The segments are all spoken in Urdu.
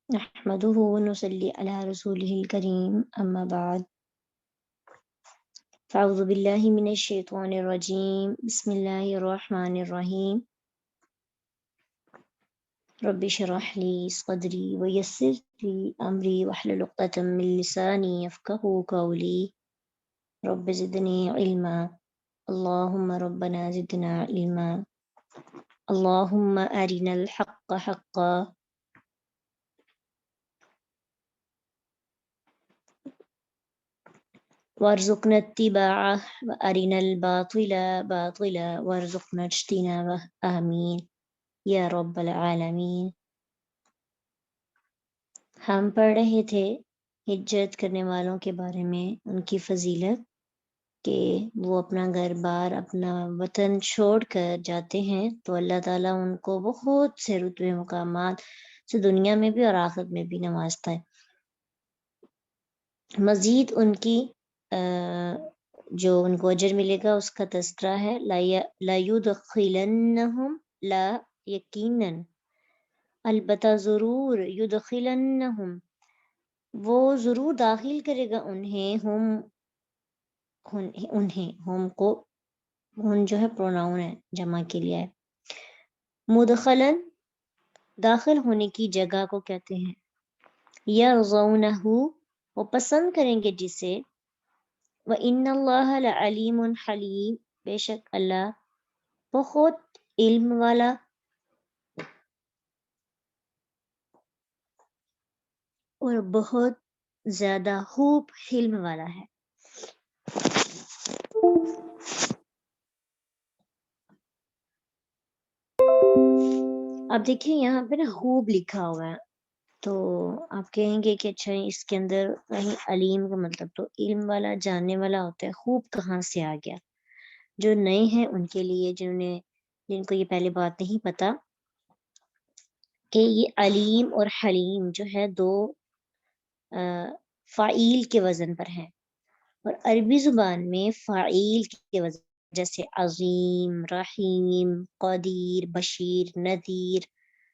نحمده ونصلي على رسوله الكريم أما بعد فأعوذ بالله من الشيطان الرجيم بسم الله الرحمن الرحيم رب اشرح لي صدري ويسر لي أمري واحلل عقدة من لساني يفقهوا قولي رب زدني علما اللهم ربنا زدنا علما اللهم أرنا الحق حقا وارزقنا اتباعه وأرنا الباطل باطلا وارزقنا اجتنابه آمين یا رب العالمین۔ ہم پڑھ رہے تھے ہجرت کرنے والوں کے بارے میں، ان کی فضیلت کہ وہ اپنا گھر بار اپنا وطن چھوڑ کر جاتے ہیں تو اللہ تعالیٰ ان کو بہت سے رتبے مقامات سے دنیا میں بھی اور آخرت میں بھی نوازتا ہے۔ مزید ان کی جو ان کو اجر ملے گا اس کا تذکرہ ہے، لا یدخلنہم، لا یقیناً، البتہ ضرور، یدخلنہم، وہ ضرور داخل کرے گا انہیں، ہم کو، ہن جو ہے پروناؤن ہے، جمع کے لیے ہے۔ مدخلن، داخل ہونے کی جگہ کو کہتے ہیں۔ یرضونہ، وہ پسند کریں گے جسے۔ وَإِنَّ اللَّهَ لَعَلِیمٌ حلیم، بے شک اللہ بہت علم والا اور بہت زیادہ خوب حلم والا ہے۔ اب دیکھیں یہاں پہ نا خوب لکھا ہوا ہے، تو آپ کہیں گے کہ اچھا اس کے اندر کہیں علیم کا مطلب تو علم والا، جاننے والا ہوتا ہے، خوب کہاں سے آ گیا؟ جو نئے ہیں ان کے لیے، جن کو یہ پہلے بات نہیں پتا کہ یہ علیم اور حلیم جو ہے دو فاعیل کے وزن پر ہیں، اور عربی زبان میں فاعیل کے وزن جیسے عظیم، رحیم، قدیر، بشیر، نذیر،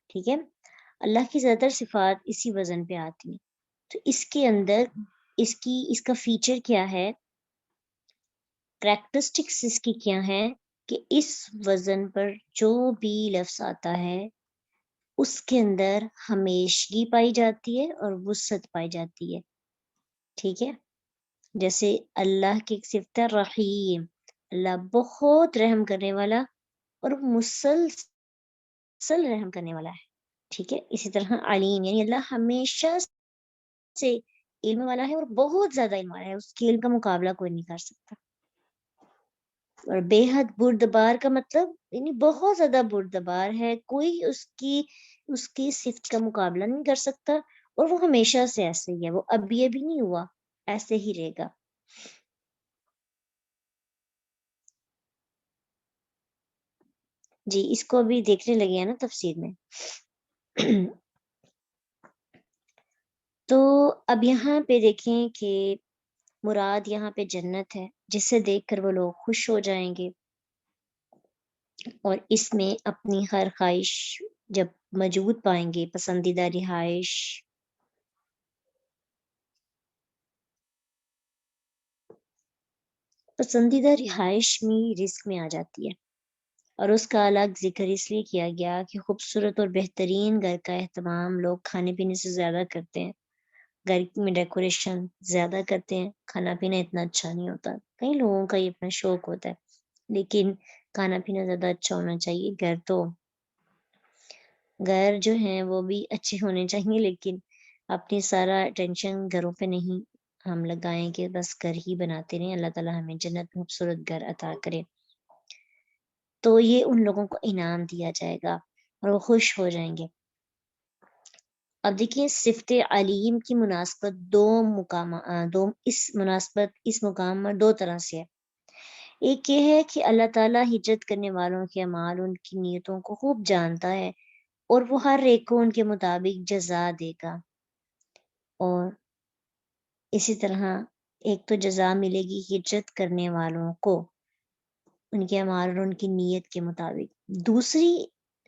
ٹھیک ہے، اللہ کی زیادہ تر صفات اسی وزن پہ آتی ہیں۔ تو اس کے اندر اس کا فیچر کیا ہے، کریکٹرسٹکس اس کی کیا ہے کہ اس وزن پر جو بھی لفظ آتا ہے اس کے اندر ہمیشگی پائی جاتی ہے اور وسعت پائی جاتی ہے، ٹھیک ہے۔ جیسے اللہ کی ایک صفت ہے رحیم، اللہ بہت رحم کرنے والا اور مسلسل رحم کرنے والا ہے، ٹھیک ہے۔ اسی طرح علیم، یعنی اللہ ہمیشہ سے علم والا ہے اور بہت زیادہ علم والا ہے، اس کے علم کا مقابلہ کوئی نہیں کر سکتا۔ اور بے حد بردبار کا مطلب یعنی بہت زیادہ بردبار ہے، کوئی اس کی صفت کا مقابلہ نہیں کر سکتا، اور وہ ہمیشہ سے ایسے ہی ہے، وہ ابھی نہیں ہوا، ایسے ہی رہے گا۔ جی اس کو ابھی دیکھنے لگے ہیں نا تفسیر میں۔ تو اب یہاں پہ دیکھیں کہ مراد یہاں پہ جنت ہے، جسے دیکھ کر وہ لوگ خوش ہو جائیں گے، اور اس میں اپنی ہر خواہش جب موجود پائیں گے، پسندیدہ رہائش، میں رزق میں آ جاتی ہے، اور اس کا الگ ذکر اس لیے کیا گیا کہ خوبصورت اور بہترین گھر کا اہتمام لوگ کھانے پینے سے زیادہ کرتے ہیں، گھر میں ڈیکوریشن زیادہ کرتے ہیں، کھانا پینا اتنا اچھا نہیں ہوتا۔ کئی لوگوں کا یہ اپنا شوق ہوتا ہے، لیکن کھانا پینا زیادہ اچھا ہونا چاہیے۔ گھر جو ہیں وہ بھی اچھے ہونے چاہیے، لیکن اپنی سارا ٹینشن گھروں پہ نہیں ہم لگائیں کہ بس گھر ہی بناتے رہیں۔ اللہ تعالیٰ ہمیں جنت میں خوبصورت گھر عطا کرے، تو یہ ان لوگوں کو انعام دیا جائے گا اور وہ خوش ہو جائیں گے۔ اب دیکھیے صفت علیم کی مناسبت اس مقام میں دو طرح سے ہے۔ ایک یہ ہے کہ اللہ تعالیٰ ہجرت کرنے والوں کے اعمال، ان کی نیتوں کو خوب جانتا ہے، اور وہ ہر ایک کو ان کے مطابق جزا دے گا، اور اسی طرح ایک تو جزا ملے گی ہجرت کرنے والوں کو ان کے اعمال اور ان کی نیت کے مطابق۔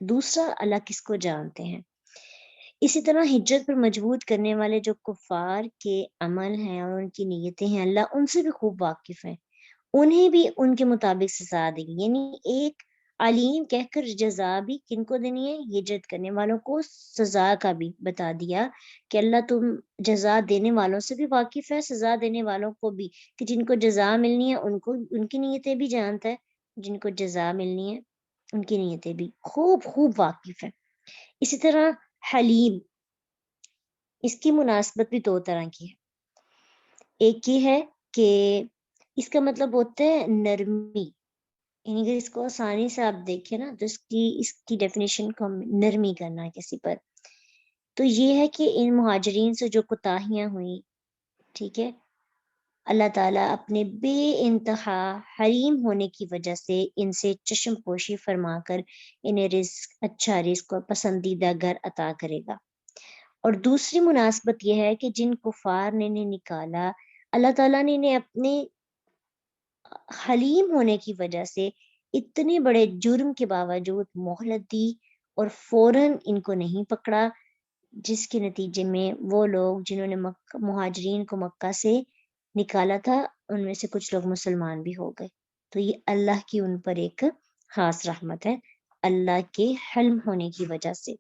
دوسرا اللہ کس کو جانتے ہیں اسی طرح ہجرت پر مجبور کرنے والے جو کفار کے عمل ہیں اور ان کی نیتیں ہیں، اللہ ان سے بھی خوب واقف ہے، انہیں بھی ان کے مطابق سزا دیں گے. یعنی ایک علیم کہہ کر جزا بھی کن کو دینی ہے؟ ہجرت کرنے والوں کو. سزا کا بھی بتا دیا کہ اللہ تم جزا دینے والوں سے بھی واقف ہے، سزا دینے والوں کو بھی، کہ جن کو جزا ملنی ہے ان کی نیتیں بھی جانتا ہے، جن کو جزا ملنی ہے ان کی نیتیں بھی خوب واقف ہے. اسی طرح حلیم، اس کی مناسبت بھی دو طرح کی ہے. ایک یہ ہے کہ اس کا مطلب ہوتا ہے نرمی، یعنی اگر اس کو آسانی سے آپ دیکھیں نا تو اس کی ڈیفینیشن کو ہم نرمی کرنا ہے کسی پر، تو یہ ہے کہ ان مہاجرین سے جو کوتاہیاں ہوئیں، ٹھیک ہے، اللہ تعالیٰ اپنے بے انتہا حلیم ہونے کی وجہ سے ان سے چشم پوشی فرما کر انہیں اچھا رزق اور پسندیدہ گھر عطا کرے گا. اور دوسری مناسبت یہ ہے کہ جن کفار نے انہیں نکالا، اللہ تعالیٰ نے انہیں اپنے حلیم ہونے کی وجہ سے اتنے بڑے جرم کے باوجود مہلت دی اور فوراً ان کو نہیں پکڑا، جس کے نتیجے میں وہ لوگ جنہوں نے مہاجرین کو مکہ سے نکالا تھا ان میں سے کچھ لوگ مسلمان بھی ہو گئے. تو یہ اللہ کی ان پر ایک خاص رحمت ہے، اللہ کے حلم ہونے کی وجہ سے،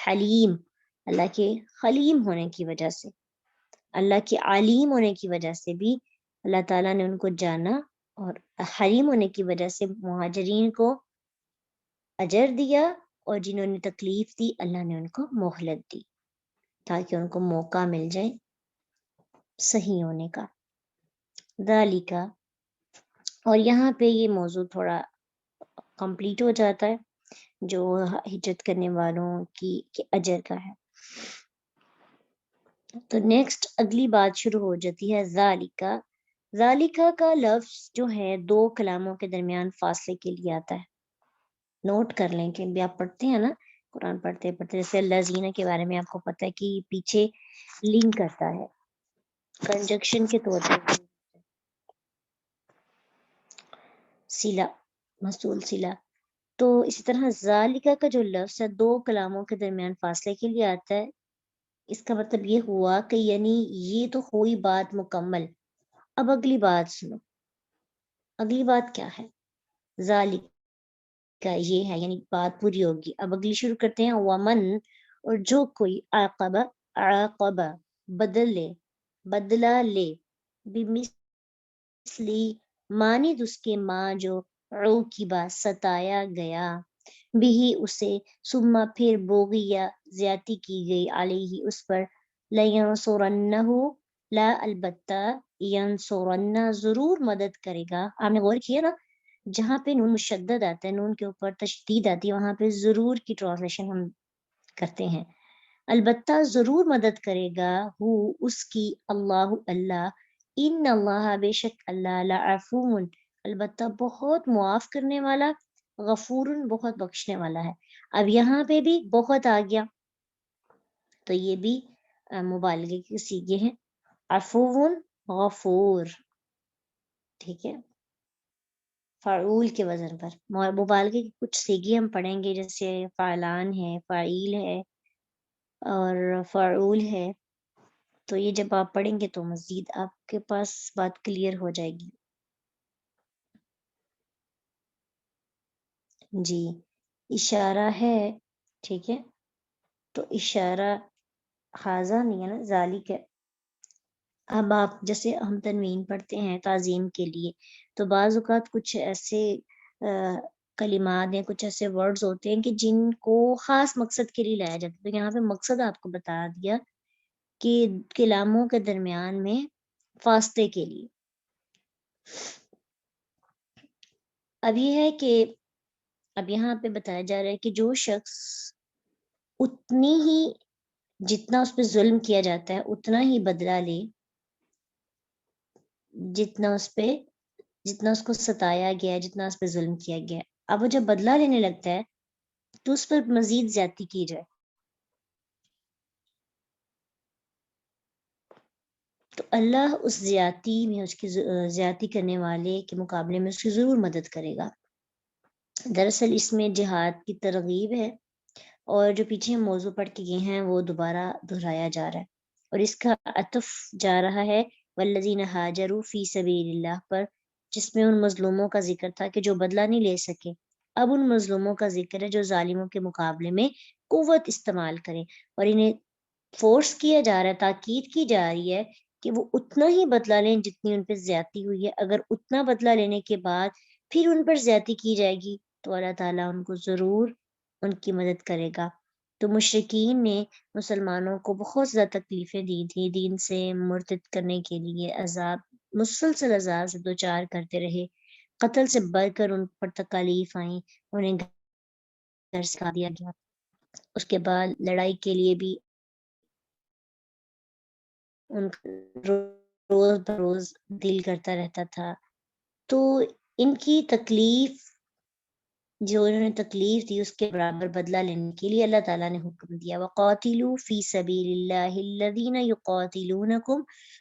حلیم اللہ کے حلیم ہونے کی وجہ سے، اللہ کے علیم ہونے کی وجہ سے بھی اللہ تعالیٰ نے ان کو جانا، اور حلیم ہونے کی وجہ سے مہاجرین کو اجر دیا، اور جنہوں نے تکلیف دی اللہ نے ان کو مہلت دی تاکہ ان کو موقع مل جائے صحیح ہونے کا. ذالکا، اور یہاں پہ یہ موضوع تھوڑا کمپلیٹ ہو جاتا ہے جو ہجرت کرنے والوں کی اجر کا ہے. تو نیکسٹ اگلی بات شروع ہو جاتی ہے ذالکا. ذالکا کا لفظ جو ہے دو کلاموں کے درمیان فاصلے کے لیے آتا ہے. نوٹ کر لیں کہ بھی آپ پڑھتے ہیں نا قرآن پڑھتے جیسے اللہ زینہ کے بارے میں آپ کو پتہ ہے کہ پیچھے لنک کرتا ہے کنجکشن کے طور پر، سلا، مسئول سلا. تو اسی طرح ذالکا کا جو لفظ ہے دو کلاموں کے درمیان فاصلے کے لیے آتا ہے. اس کا مطلب یہ ہوا کہ یعنی یہ تو ہوئی بات مکمل، اب اگلی بات سنو. اگلی بات کیا ہے؟ ذالک کا یہ ہے یعنی بات پوری ہوگی. اب اگلی شروع کرتے ہیں. ومن، اور جو کوئی عاقبہ بدلہ لے بمثلی مانند اس کے ماں جو عوقبہ ستایا گیا، بھی اسے ثم پھر بوغیا زیادتی کی گئی علیہ اس پر، لینصرنہ لا البتہ ینصرنہ ضرور مدد کرے گا. آپ نے غور کیا نا جہاں پہ نون مشدد آتا ہے، نون کے اوپر تشدید آتی ہے، وہاں پہ ضرور کی ٹرانسلیشن ہم کرتے ہیں. البتہ ضرور مدد کرے گا ہو اس کی اللہ اللہ، ان اللہ بے شک اللہ لعفو البتہ بہت معاف کرنے والا، غفور بہت بخشنے والا ہے. اب یہاں پہ بھی بہت آ گیا تو یہ بھی مبالغے کے صیغے ہیں، عفو غفور، ٹھیک ہے، فعول کے وزن پر. مبالغے کے کچھ صیغے ہم پڑھیں گے جیسے فعلان ہے، فعیل ہے اور فعول ہے. تو یہ جب آپ پڑھیں گے تو مزید آپ کے پاس بات کلیئر ہو جائے گی. جی اشارہ ہے، ٹھیک ہے، تو اشارہ حاضہ نہیں ہے نا، ذالک ہے. اب آپ جیسے ہم تنوین پڑھتے ہیں تعظیم کے لیے تو بعض اوقات کچھ ایسے کلمات یا کچھ ایسے ورڈز ہوتے ہیں کہ جن کو خاص مقصد کے لیے لایا جاتا ہے. تو یہاں پہ مقصد آپ کو بتا دیا کہ کلاموں کے درمیان میں فاصلے کے لیے. اب یہ ہے کہ اب یہاں پہ بتایا جا رہا ہے کہ جو شخص اتنی ہی جتنا اس پہ ظلم کیا جاتا ہے اتنا ہی بدلہ لے، جتنا اس کو ستایا گیا ہے، جتنا اس پہ ظلم کیا گیا ہے، اب وہ جب بدلہ لینے لگتا ہے تو اس پر مزید زیادتی کی جائے. تو اللہ اس زیادتی میں اس کی زیادتی کرنے والے کے مقابلے میں اس کی ضرور مدد کرے گا. دراصل اس میں جہاد کی ترغیب ہے اور جو پیچھے ہم موضوع پڑھ کے گئے ہیں وہ دوبارہ دہرایا جا رہا ہے، اور اس کا عطف جا رہا ہے والذین ہاجروا فی سبیل اللہ پر، جس میں ان مظلوموں کا ذکر تھا کہ جو بدلہ نہیں لے سکے۔ اب ان مظلوموں کا ذکر ہے جو ظالموں کے مقابلے میں قوت استعمال کریں، اور انہیں فورس کیا جا رہا ہے، تاکید کی جا رہی ہے کہ وہ اتنا ہی بدلہ لیں جتنی ان پہ زیادتی ہوئی ہے۔ اگر اتنا بدلہ لینے کے بعد پھر ان پر زیادتی کی جائے گی تو اللہ تعالیٰ ان کو ضرور ان کی مدد کرے گا۔ تو مشرکین نے مسلمانوں کو بہت زیادہ تکلیفیں دی تھی، دین سے مرتد کرنے کے لیے عذاب، مسلسل عذاب سے دوچار کرتے رہے، قتل سے بڑھ کر ان پر تکالیف آئیں، انہیں گھر سے دیا گیا، اس کے بعد لڑائی کے لیے بھی ان کا روز بروز دل کرتا رہتا تھا۔ تو ان کی تکلیف، جو انہوں نے تکلیف دی، اس کے برابر بدلہ لینے کے لیے اللہ تعالیٰ نے حکم دیا وَقَاتِلُوا فِي سَبِيلِ اللَّهِ الَّذِينَ يُقَاتِلُونَكُمْ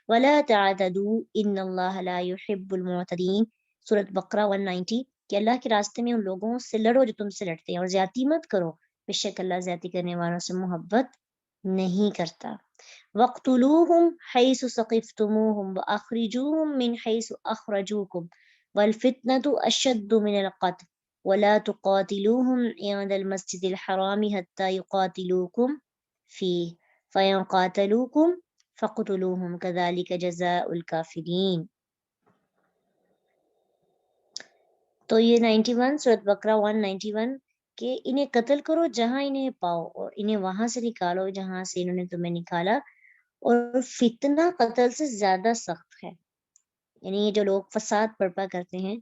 وَلَا تَعْتَدُوا إِنَّ اللَّهَ لَا يُحِبُّ الْمُعْتَدِينَ، سورۃ بقرہ 190، کہ اللہ کے راستے میں ان لوگوں سے لڑو جو تم سے لڑتے ہیں، اور زیادتی مت کرو، بے شک اللہ زیادتی کرنے والوں سے محبت نہیں کرتا۔ وَاقْتُلُوهُمْ حَيْثُ ثَقِفْتُمُوهُمْ وَأَخْرِجُوهُمْ مِنْ حَيْثُ أَخْرَجُوكُمْ وَالْفِتْنَةُ أَشَدُّ مِنَ الْقَتْلِ وَلَا تُقَاتِلُوهُمْ عِندَ الْمَسْجِدِ الْحَرَامِ حَتَّى يُقَاتِلُوكُمْ فِيهِ فَإِنْ قَاتَلُوكُمْ فَاقْتُلُوهُمْ كَذَلِكَ جَزَاءُ الْكَافِرِينَ۔ تو یہ 91 سورۃ بقرہ 191 کہ انہیں قتل کرو جہاں انہیں پاؤ، اور انہیں وہاں سے نکالو جہاں سے انہوں نے تمہیں نکالا، اور فتنہ قتل سے زیادہ سخت ہے، یعنی یہ جو لوگ فساد برپا کرتے ہیں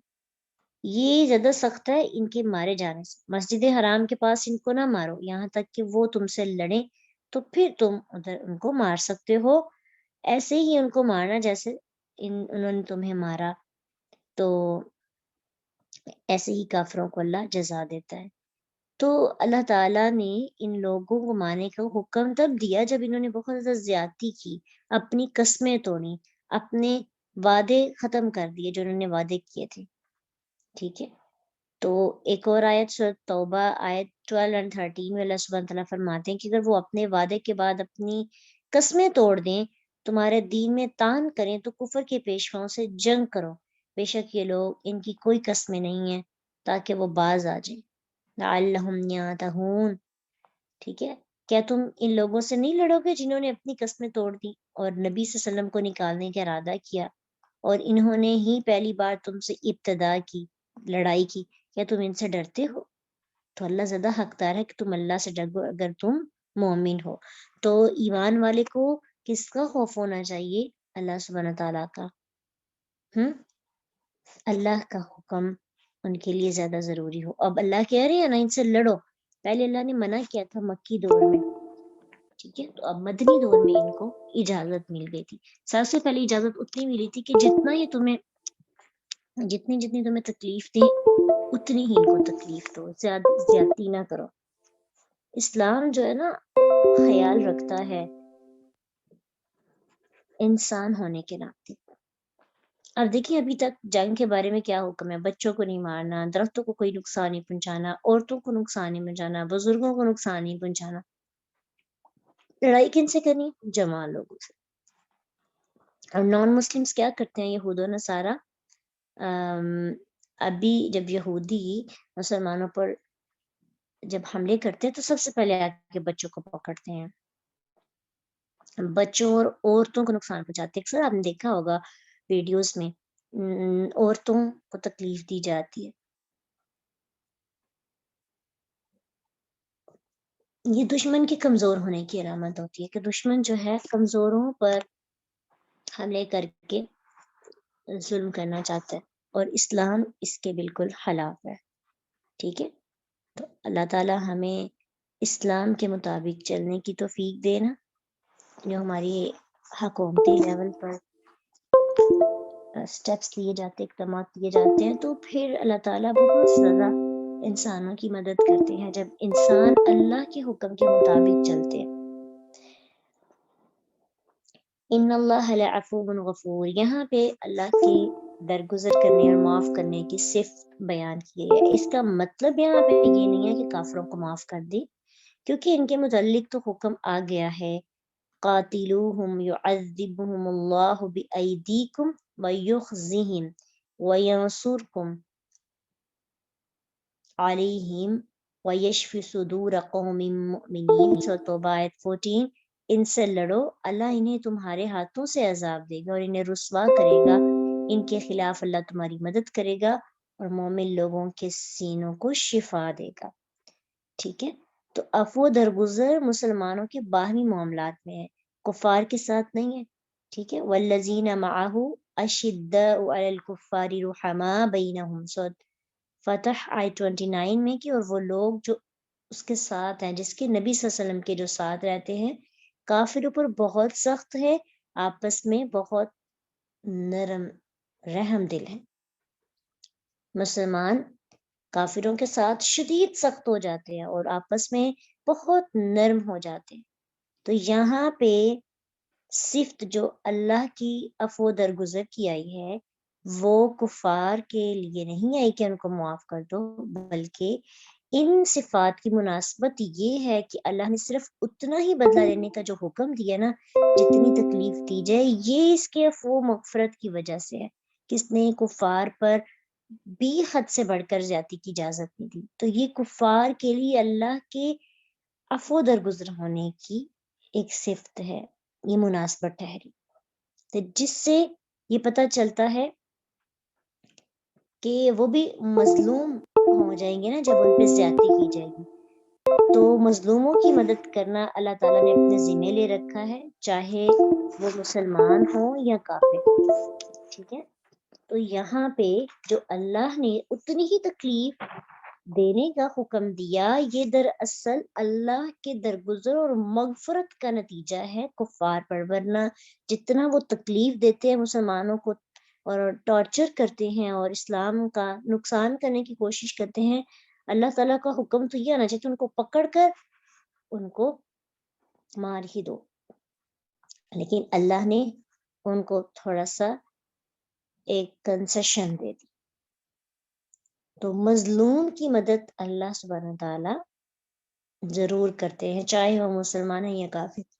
یہ زیادہ سخت ہے ان کے مارے جانے سے۔ مسجد حرام کے پاس ان کو نہ مارو یہاں تک کہ وہ تم سے لڑیں، تو پھر تم ادھر ان کو مار سکتے ہو، ایسے ہی ان کو مارنا جیسے انہوں نے تمہیں مارا، تو ایسے ہی کافروں کو اللہ جزا دیتا ہے۔ تو اللہ تعالیٰ نے ان لوگوں کو مارنے کا حکم تب دیا جب انہوں نے بہت زیادہ زیادتی کی، اپنی قسمیں توڑی، اپنے وعدے ختم کر دیے جو انہوں نے وعدے کیے تھے، ٹھیک ہے۔ تو ایک اور آیت سورۃ توبہ آیت 12 اور 13 میں اللہ سبحانہ تعالیٰ فرماتے ہیں کہ اگر وہ اپنے وعدے کے بعد اپنی قسمیں توڑ دیں، تمہارے دین میں طعن کریں، تو کفر کے پیشواؤں سے جنگ کرو، بے شک یہ لوگ ان کی کوئی قسمیں نہیں ہیں تاکہ وہ باز آ جائیں، لعلہم یانتہون، ٹھیک ہے۔ کیا تم ان لوگوں سے نہیں لڑو گے جنہوں نے اپنی قسمیں توڑ دی اور نبی صلی اللہ علیہ وسلم کو نکالنے کا ارادہ کیا، اور انہوں نے ہی پہلی بار تم سے ابتدا کی، لڑائی کی، کیا تم ان سے ڈرتے ہو؟ تو اللہ زیادہ حقدار ہے کہ تم اللہ سے ڈرو اگر تم مومن ہو۔ تو ایمان والے کو کس کا خوف ہونا چاہیے؟ اللہ سبحانہ تعالیٰ کا، اللہ کا حکم ان کے لیے زیادہ ضروری ہو۔ اب اللہ کہہ رہے ہیں نا ان سے لڑو، پہلے اللہ نے منع کیا تھا مکی دور میں، ٹھیک ہے، تو اب مدنی دور میں ان کو اجازت مل گئی تھی۔ سب سے پہلے اجازت اتنی ملی تھی کہ جتنا یہ تمہیں جتنی تمہیں تکلیف دیں اتنی ہی ان کو تکلیف دو، زیادتی نہ کرو۔ اسلام جو ہے نا خیال رکھتا ہے انسان ہونے کے ناطے۔ اب دیکھیں ابھی تک جنگ کے بارے میں کیا حکم ہے، بچوں کو نہیں مارنا، درختوں کو کوئی نقصان نہیں پہنچانا، عورتوں کو نقصان نہیں پہنچانا، بزرگوں کو نقصان نہیں پہنچانا۔ لڑائی کن سے کرنی؟ جماع لوگوں سے۔ اور نان مسلمز کیا کرتے ہیں، یہود و نصارہ، ابھی جب یہودی مسلمانوں پر جب حملے کرتے ہیں تو سب سے پہلے آ کے بچوں کو پکڑتے ہیں، بچوں اور عورتوں کو نقصان پہنچاتے ہیں۔ اکثر آپ نے دیکھا ہوگا ویڈیوز میں عورتوں کو تکلیف دی جاتی ہے۔ یہ دشمن کے کمزور ہونے کی علامت ہوتی ہے کہ دشمن جو ہے کمزوروں پر حملے کر کے ظلم کرنا چاہتا ہے، اور اسلام اس کے بالکل خلاف ہے، ٹھیک ہے۔ تو اللہ تعالی ہمیں اسلام کے مطابق چلنے کی توفیق دینا، جو ہماری حکومتی لیول پر سٹیپس لیے جاتے، اقدامات لیے جاتے ہیں، تو پھر اللہ تعالیٰ بہت زیادہ انسانوں کی مدد کرتے ہیں جب انسان اللہ کے حکم کے مطابق چلتے ہیں۔ ان اللہ لعفو غفور، یہاں پہ اللہ کے درگزر کرنے اور معاف کرنے کی صفت بیان کی ہے۔ اس کا مطلب یہاں پہ یہ نہیں ہے کہ کافروں کو معاف کر دی، کیونکہ ان کے متعلق تو حکم آ گیا ہے قاتلوہم یعذبہم اللہ بأیدیکم ویخزہم وینصرکم علیہم ویشفی صدور قوم مؤمنین. سورۃ توبہ آیت 14. ان سے لڑو، اللہ انہیں تمہارے ہاتھوں سے عذاب دے گا اور انہیں رسوا کرے گا، ان کے خلاف اللہ تمہاری مدد کرے گا اور مومن لوگوں کے سینوں کو شفا دے گا. ٹھیک ہے، تو عفو درگزر مسلمانوں کے باہمی معاملات میں ہے، کفار کے ساتھ نہیں ہے. ٹھیک ہے، والذین معہ اشداء علی الکفار رحماء بینہم. سورۃ فتح آیت 29 میں کہ اور وہ لوگ جو اس کے ساتھ ہیں، جس کے نبی صلی اللہ علیہ وسلم کے جو ساتھ رہتے ہیں، کافروں پر بہت سخت ہے، آپس میں بہت نرم رحم دل ہے. مسلمان کافروں کے ساتھ شدید سخت ہو جاتے ہیں اور آپس میں بہت نرم ہو جاتے ہیں. تو یہاں پہ صفت جو اللہ کی عفو درگزر کی آئی ہے وہ کفار کے لیے نہیں آئی کہ ان کو معاف کر دو، بلکہ ان صفات کی مناسبت یہ ہے کہ اللہ نے صرف اتنا ہی بدلہ لینے کا جو حکم دیا نا، جتنی تکلیف دی جائے، یہ اس کے عفو مغفرت کی وجہ سے ہے کہ اس نے کفار پر بھی حد سے بڑھ کر زیادتی کی اجازت نہیں دی. تو یہ کفار کے لیے اللہ کے عفو درگزر ہونے کی ایک صفت ہے، یہ مناسبت ٹھہری. تو جس سے یہ پتہ چلتا ہے کہ وہ بھی مظلوم ہو جائیں گے نا جب ان پہ زیادتی کی جائے گی. تو مظلوموں کی مدد کرنا اللہ تعالیٰ نے اپنے ذمہ لے رکھا ہے، چاہے وہ مسلمان ہو یا کافر. ٹھیک ہے، تو یہاں پہ جو اللہ نے اتنی ہی تکلیف دینے کا حکم دیا، یہ دراصل اللہ کے درگزر اور مغفرت کا نتیجہ ہے کفار پر. ورنہ جتنا وہ تکلیف دیتے ہیں مسلمانوں کو اور ٹارچر کرتے ہیں اور اسلام کا نقصان کرنے کی کوشش کرتے ہیں، اللہ تعالیٰ کا حکم تو یہ آنا چاہیے ان کو پکڑ کر ان کو مار ہی دو. لیکن اللہ نے ان کو تھوڑا سا ایک کنسیشن دے دی. تو مظلوم کی مدد اللہ سبحانہ تعالیٰ ضرور کرتے ہیں، چاہے وہ مسلمان ہیں یا کافر.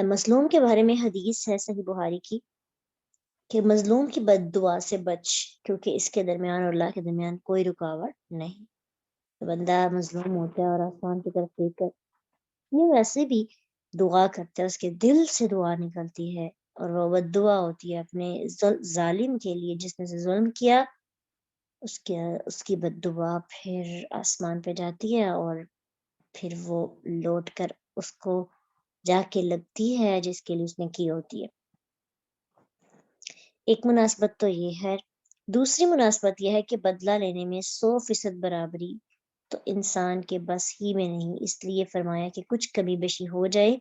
مظلوم کے بارے میں حدیث ہے صحیح بخاری کی کہ مظلوم کی بد دعا سے بچ، کیونکہ اس کے درمیان اور اللہ کے درمیان کوئی رکاوٹ نہیں. بندہ مظلوم ہوتا ہے اور آسمان کی طرف دیکھ کر یہ ویسے بھی دعا کرتا ہے، اس کے دل سے دعا نکلتی ہے اور وہ بد دعا ہوتی ہے اپنے ظالم کے لیے، جس نے سے ظلم کیا، اس کی بد دعا پھر آسمان پہ جاتی ہے اور پھر وہ لوٹ کر اس کو جا کے لگتی ہے جس کے لیے اس نے کی ہوتی ہے. ایک مناسبت تو یہ ہے. دوسری مناسبت یہ ہے کہ بدلہ لینے میں 100% برابری تو انسان کے بس ہی میں نہیں، اس لیے فرمایا کہ کچھ کمی بیشی ہو جائے.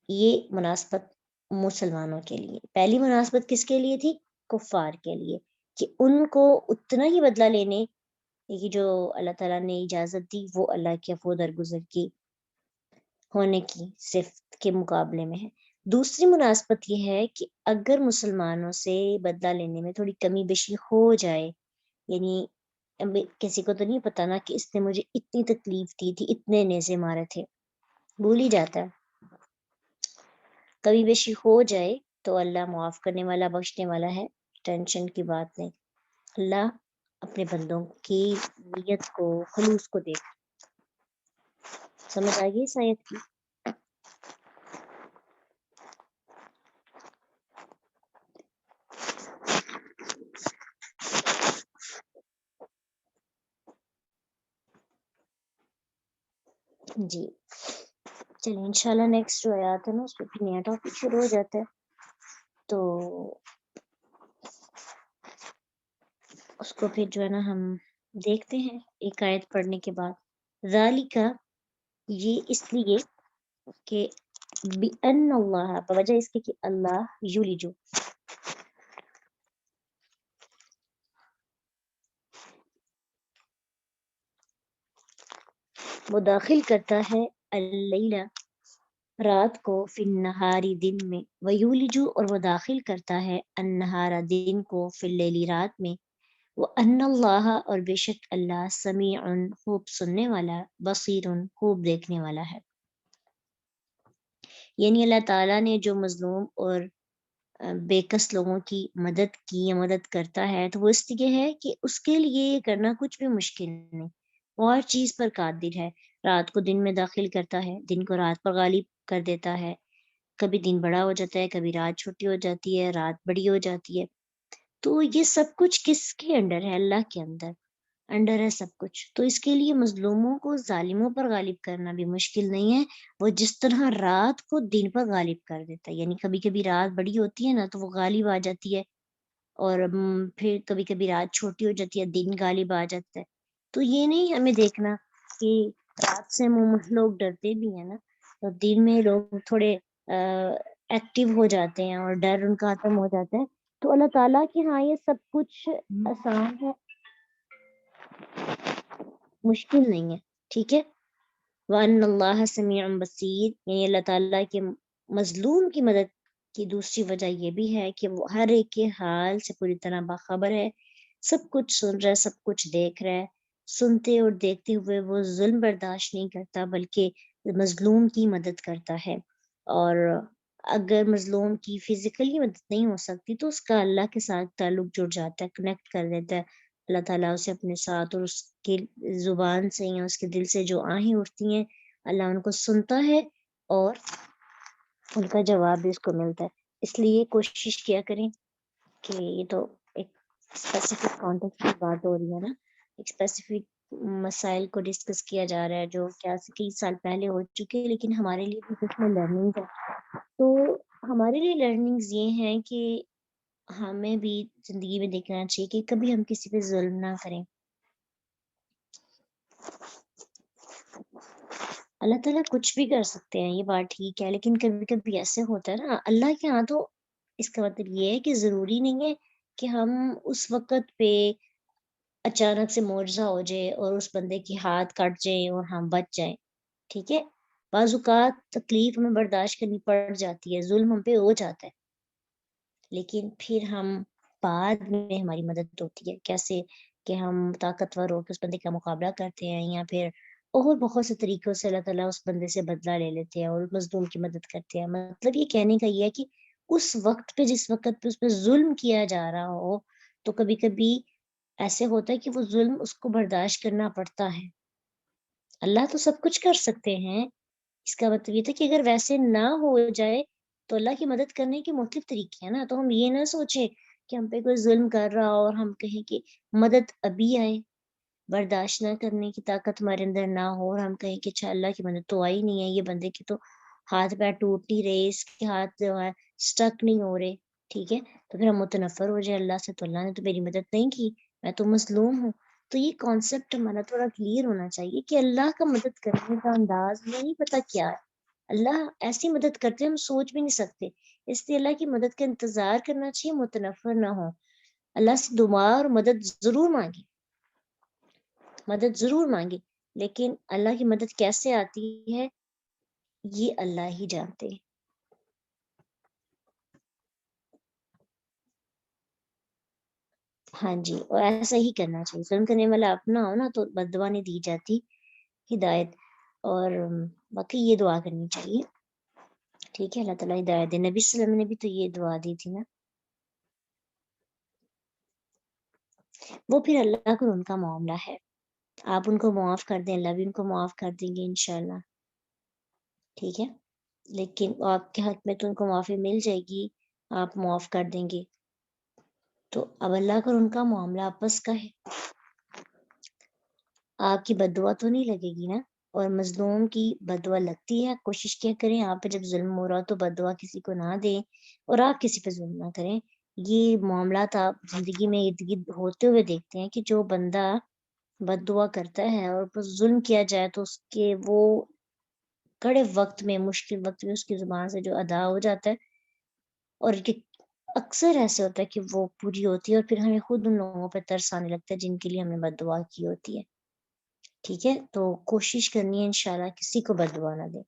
یہ مناسبت مسلمانوں کے لیے. پہلی مناسبت کس کے لیے تھی؟ کفار کے لیے، کہ ان کو اتنا ہی بدلہ لینے کی جو اللہ تعالیٰ نے اجازت دی وہ اللہ کے عفو درگزر کی ہونے کی صفت کے مقابلے میں ہے. دوسری مناسبت یہ ہے کہ اگر مسلمانوں سے بدلہ لینے میں تھوڑی کمی بیشی ہو جائے، یعنی کسی کو تو نہیں پتا نا کہ اس نے مجھے اتنی تکلیف دی تھی، اتنے نیزے مارے تھے، بھول ہی جاتا ہے. کمی بیشی ہو جائے تو اللہ معاف کرنے والا، بخشنے والا ہے، ٹینشن کی بات نہیں. اللہ اپنے بندوں کی نیت کو، خلوص کو دیکھ. سمجھ آئیے اس آیت کی؟ جی چلیے انشاءاللہ نیکسٹ جو آیات ہے نا اس پہ بھی نیا ٹاپک شروع ہو جاتا ہے، تو اس کو پھر جو ہے نا ہم دیکھتے ہیں ایک آیت پڑھنے کے بعد. ذالکا، یہ اس لیے کہ بِأَنَّ اللہ، بوجہ اس کے کہ اللہ یولجو، وہ داخل کرتا ہے اللیل، رات کو، فی النہاری، دن میں، ویولجو، اور وہ داخل کرتا ہے النہار، دن کو، فی اللیل، رات میں، وَأَنَّ اللَّهَ اور بے شک اللہ سمیع خوب سننے والا، بصیر خوب دیکھنے والا ہے۔ یعنی اللہ تعالیٰ نے جو مظلوم اور بے کس لوگوں کی مدد کی یا مدد کرتا ہے تو وہ اس لیے ہے کہ اس کے لیے یہ کرنا کچھ بھی مشکل نہیں، وہ ہر چیز پر قادر ہے، رات کو دن میں داخل کرتا ہے، دن کو رات پر غالب کر دیتا ہے، کبھی دن بڑا ہو جاتا ہے، کبھی رات چھوٹی ہو جاتی ہے، رات بڑی ہو جاتی ہے۔ تو یہ سب کچھ کس کے انڈر ہے؟ اللہ کے انڈر ہے سب کچھ۔ تو اس کے لیے مظلوموں کو ظالموں پر غالب کرنا بھی مشکل نہیں ہے، وہ جس طرح رات کو دن پر غالب کر دیتا ہے، یعنی کبھی کبھی رات بڑی ہوتی ہے نا تو وہ غالب آ جاتی ہے، اور پھر کبھی کبھی رات چھوٹی ہو جاتی ہے، دن غالب آ جاتا ہے۔ تو یہ نہیں ہمیں دیکھنا کہ رات سے لوگ ڈرتے بھی ہیں نا، تو دن میں لوگ تھوڑے ایکٹیو ہو جاتے ہیں اور ڈر ان کا ختم ہو جاتا ہے۔ تو اللہ تعالیٰ کے ہاں یہ سب کچھ آسان ہے، مشکل نہیں ہے، ٹھیک ہے۔ وَأَنَّ اللَّهَ سَمِيعٌ بَصِيرٌ، یعنی اللہ تعالیٰ کے مظلوم کی مدد کی دوسری وجہ یہ بھی ہے کہ وہ ہر ایک کے حال سے پوری طرح باخبر ہے، سب کچھ سن رہا ہے، سب کچھ دیکھ رہا ہے۔ سنتے اور دیکھتے ہوئے وہ ظلم برداشت نہیں کرتا بلکہ مظلوم کی مدد کرتا ہے، اور اگر مظلوم کی فزیکلی مدد نہیں ہو سکتی تو اس کا اللہ کے ساتھ تعلق جڑ جاتا ہے، کنیکٹ کر دیتا ہے اللہ تعالیٰ اسے اپنے ساتھ، اور اس کے زبان سے یا اس کے دل سے جو آہیں اٹھتی ہیں اللہ ان کو سنتا ہے اور ان کا جواب بھی اس کو ملتا ہے۔ اس لیے کوشش کیا کریں کہ یہ تو ایک اسپیسیفک کانٹیکٹ کی بات ہو رہی ہے نا، ایک اسپیسیفک مسائل کو ڈسکس کیا جا رہا ہے جو کیا سے کئی سال پہلے ہو چکے، لیکن ہمارے لیے بھی کچھ میں لرننگ ہے۔ تو ہمارے لیے لرننگز یہ ہیں کہ ہمیں بھی زندگی میں دیکھنا چاہیے کہ کبھی ہم کسی پہ ظلم نہ کریں۔ اللہ تعالیٰ کچھ بھی کر سکتے ہیں، یہ بات ٹھیک ہے، لیکن کبھی کبھی ایسے ہوتا ہے نا اللہ کے ہاں، تو اس کا مطلب یہ ہے کہ ضروری نہیں ہے کہ ہم اس وقت پہ اچانک سے معجزہ ہو جائے اور اس بندے کی ہاتھ کٹ جائیں اور ہم بچ جائیں، ٹھیک ہے۔ بعض اوقات تکلیف ہمیں برداشت کرنی پڑ جاتی ہے، ظلم ہم پہ ہو جاتا ہے، لیکن پھر ہم بعد میں ہماری مدد ہوتی ہے، کیسے کہ ہم طاقتور ہو کے اس بندے کا مقابلہ کرتے ہیں، یا پھر اور بہت سے طریقوں سے اللہ تعالیٰ اس بندے سے بدلہ لے لیتے ہیں اور اس مظلوم کی مدد کرتے ہیں۔ مطلب یہ کہنے کا یہ ہے کہ اس وقت پہ جس وقت پہ اس پہ ظلم کیا جا رہا ہو تو کبھی کبھی ایسے ہوتا ہے کہ وہ ظلم اس کو برداشت کرنا پڑتا ہے۔ اللہ تو سب کچھ کر سکتے ہیں، اس کا مطلب یہ تھا کہ اگر ویسے نہ ہو جائے تو اللہ کی مدد کرنے کے مختلف طریقے ہیں نا، تو ہم یہ نہ سوچیں کہ ہم پہ کوئی ظلم کر رہا ہو اور ہم کہیں کہ مدد ابھی آئے، برداشت نہ کرنے کی طاقت ہمارے اندر نہ ہو اور ہم کہیں کہ اچھا اللہ کی مدد تو آئی نہیں ہے، یہ بندے کی تو ہاتھ پیر ٹوٹ نہیں رہے، اس کے ہاتھ جو ہے اسٹک نہیں ہو رہے، ٹھیک ہے، تو پھر ہم متنفر ہو جائے اللہ سے، تو اللہ نے تو میری مدد نہیں کی، میں تو مظلوم ہوں۔ تو یہ کانسیپٹ ہمارا تھوڑا کلیئر ہونا چاہیے کہ اللہ کا مدد کرنے کا انداز نہیں پتا کیا ہے، اللہ ایسی مدد کرتے ہم سوچ بھی نہیں سکتے، اس لیے اللہ کی مدد کا انتظار کرنا چاہیے، متنفر نہ ہو، اللہ سے دعا اور مدد ضرور مانگے، مدد ضرور مانگے، لیکن اللہ کی مدد کیسے آتی ہے یہ اللہ ہی جانتے ہیں۔ ہاں جی، اور ایسا ہی کرنا چاہیے، ظلم کرنے والا اپنا ہو نا تو بد دعا نہیں دی جاتی، ہدایت، اور باقی یہ دعا کرنی چاہیے، ٹھیک ہے، اللہ تعالیٰ ہدایت دے۔ نبی صلی اللہ علیہ وسلم نے بھی تو یہ دعا دی تھی نا، وہ پھر اللہ کو ان کا معاملہ ہے، آپ ان کو معاف کر دیں، اللہ بھی ان کو معاف کر دیں گے انشاءاللہ، ٹھیک ہے، لیکن آپ کے حق میں تو ان کو معافی مل جائے گی، آپ معاف کر دیں گے، تو اب اللہ کا ان کا معاملہ آپس کا ہے، آپ کی بد دعا تو نہیں لگے گی نا، اور مظلوم کی بد دعا لگتی ہے، کوشش کیا کریں آپ پہ جب ظلم ہو رہا ہو تو بد دعا کسی کو نہ دیں اور آپ کسی پہ ظلم نہ کریں۔ یہ معاملات آپ زندگی میں ارد گرد ہوتے ہوئے دیکھتے ہیں کہ جو بندہ بد دعا کرتا ہے اور پر ظلم کیا جائے تو اس کے وہ کڑے وقت میں، مشکل وقت میں اس کی زبان سے جو ادا ہو جاتا ہے، اور کہ اکثر ایسے ہوتا ہے کہ وہ پوری ہوتی ہے اور پھر ہمیں خود ان لوگوں پہ ترس آنے لگتا ہے جن کے لیے ہم نے بد دعا کی ہوتی ہے، ٹھیک ہے، تو کوشش کرنی ہے انشاءاللہ کسی کو بد دعا نہ دے۔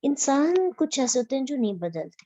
انسان کچھ ایسے ہوتے ہیں جو نہیں بدلتے،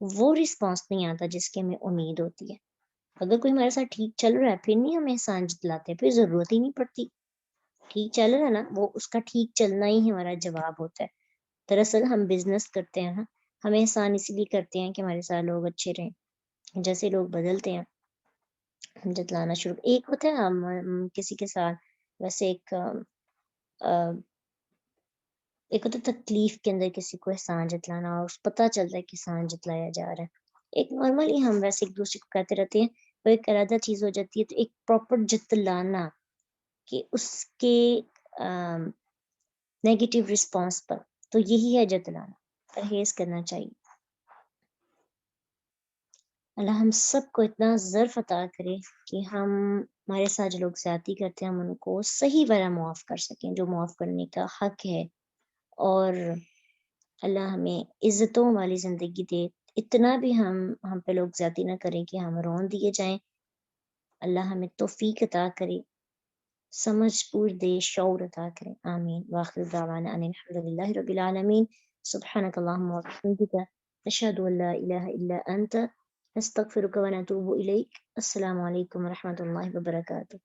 وہ رسپانس نہیں آتا جس کی ہمیں امید ہوتی ہے. اگر کوئی ہمارے ساتھ ٹھیک چل رہا ہے پھر نہیں ہم احسان جتلاتے، پھر ضرورت ہی نہیں پڑتی. ٹھیک چل رہا ہے نا، وہ اس کا ٹھیک چلنا ہی ہمارا جواب ہوتا ہے. دراصل ہم بزنس کرتے ہیں نا، ہم احسان اس لیے کرتے ہیں کہ ہمارے ساتھ لوگ اچھے رہیں. جیسے لوگ بدلتے ہیں ہم جتلانا شروع. ایک ہوتا ہے ہم کسی کے ساتھ ویسے ایک ہوتا ہے تکلیف کے اندر کسی کو احسان جتلانا اور پتہ چلتا ہے کہ احسان جتلایا جا رہا ہے. ایک نارملی ہم ویسے ایک دوسرے کو کہتے رہتے ہیں، وہ ایک علیحدہ چیز ہو جاتی ہے. تو ایک پراپر جتلانا کہ اس کے نیگیٹو رسپانس پر، تو یہی ہے جتلانا. پرہیز کرنا چاہیے. اللہ ہم سب کو اتنا ظرف عطا کرے کہ ہمارے ساتھ جو لوگ زیادتی کرتے ہیں ہم ان کو صحیح طرح معاف کر سکیں جو معاف کرنے کا حق ہے. اور اللہ ہمیں عزتوں والی زندگی دے. اتنا بھی ہم پہ لوگ زیادتی نہ کریں کہ ہم رون دیے جائیں. اللہ ہمیں توفیق عطا کرے، سمجھ پور دے، شعور عطا کرے. آمین. واخر دعوانا ان الحمدللہ رب العالمین. سبحانک اللہم وبحمدک، نشہد ان لا الہ الا انت، نستغفرک ونتوب الیک. السلام علیکم ورحمۃ اللہ وبرکاتہ.